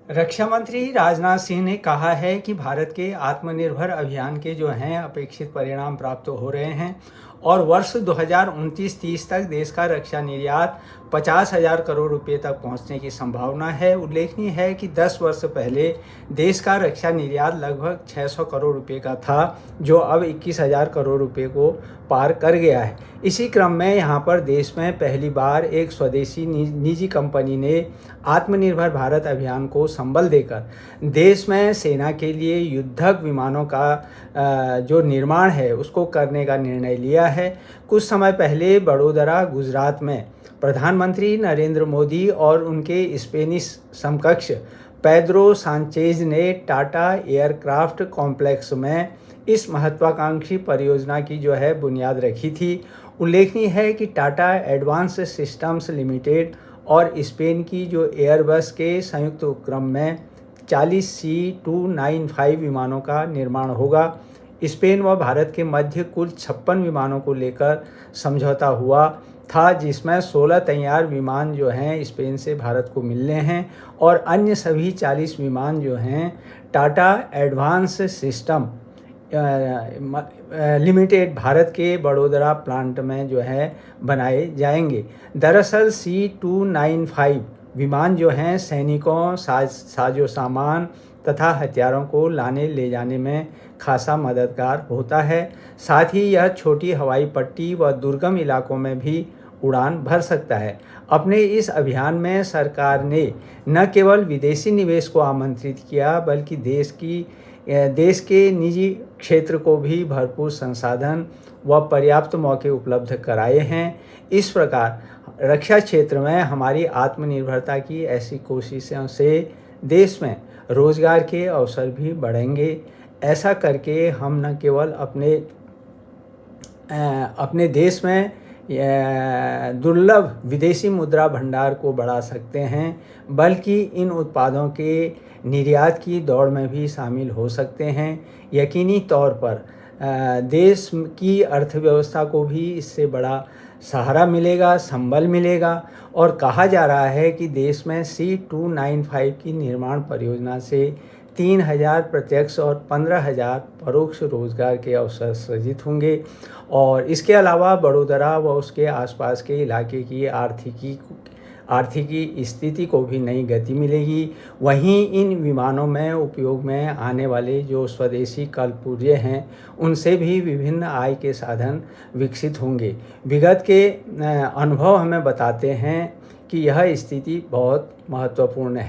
रक्षा मंत्री राजनाथ सिंह ने कहा है कि भारत के आत्मनिर्भर अभियान के जो हैं अपेक्षित परिणाम प्राप्त हो रहे हैं और वर्ष 2029-30 तक देश का रक्षा निर्यात 50,000 करोड़ रुपए तक पहुंचने की संभावना है। उल्लेखनीय है कि 10 वर्ष पहले देश का रक्षा निर्यात लगभग 600 करोड़ रुपए का था, जो अब 21,000 करोड़ रुपए को पार कर गया है। इसी क्रम में यहाँ पर देश में पहली बार एक स्वदेशी निजी कंपनी ने आत्मनिर्भर भारत अभियान को संबल देकर देश में सेना के लिए युद्धक विमानों का जो निर्माण है उसको करने का निर्णय लिया है। कुछ समय पहले वडोदरा, गुजरात में प्रधानमंत्री नरेंद्र मोदी और उनके स्पेनिश समकक्ष पेड्रो सांचेज ने टाटा एयरक्राफ्ट कॉम्प्लेक्स में इस महत्वाकांक्षी परियोजना की जो है बुनियाद रखी थी। उल्लेखनीय है कि टाटा एडवांस सिस्टम्स लिमिटेड और स्पेन की जो एयरबस के संयुक्त उपक्रम में 40 C295 विमानों का निर्माण होगा। स्पेन व भारत के मध्य कुल 56 विमानों को लेकर समझौता हुआ था, जिसमें 16 तैयार विमान जो हैं स्पेन से भारत को मिलने हैं और अन्य सभी 40 विमान जो हैं Tata advance system limited Bharat के वडोदरा प्लांट में जो है बनाए जाएंगे। दरअसल C295 विमान जो हैं सैनिकों, साजो सामान तथा हथियारों को लाने ले जाने में खासा मददगार होता है। साथ ही यह छोटी हवाई पट्टी व दुर्गम इलाकों में भी उड़ान भर सकता है। अपने इस अभियान में सरकार ने न केवल विदेशी निवेश को आमंत्रित किया, बल्कि देश के निजी क्षेत्र को भी भरपूर संसाधन व पर्याप्त मौके उपलब्ध कराए हैं। इस प्रकार रक्षा क्षेत्र में हमारी आत्मनिर्भरता की ऐसी कोशिशों से देश में रोजगार के अवसर भी बढ़ेंगे। ऐसा करके हम न केवल अपने देश में दुर्लभ विदेशी मुद्रा भंडार को बढ़ा सकते हैं, बल्कि इन उत्पादों के निर्यात की दौड़ में भी शामिल हो सकते हैं। यकीनी तौर पर देश की अर्थव्यवस्था को भी इससे बड़ा सहारा मिलेगा, संबल मिलेगा और कहा जा रहा है कि देश में C295 की निर्माण परियोजना से 3,000 प्रत्यक्ष और 15,000 परोक्ष रोजगार के अवसर सृजित होंगे और इसके अलावा वडोदरा व उसके आसपास के इलाके की आर्थिकी स्थिति को भी नई गति मिलेगी। वहीं इन विमानों में उपयोग में आने वाले जो स्वदेशी कलपुर्जे हैं उनसे भी विभिन्न आय के साधन विकसित होंगे। विगत के अनुभव हमें बताते हैं कि यह स्थिति बहुत महत्वपूर्ण है।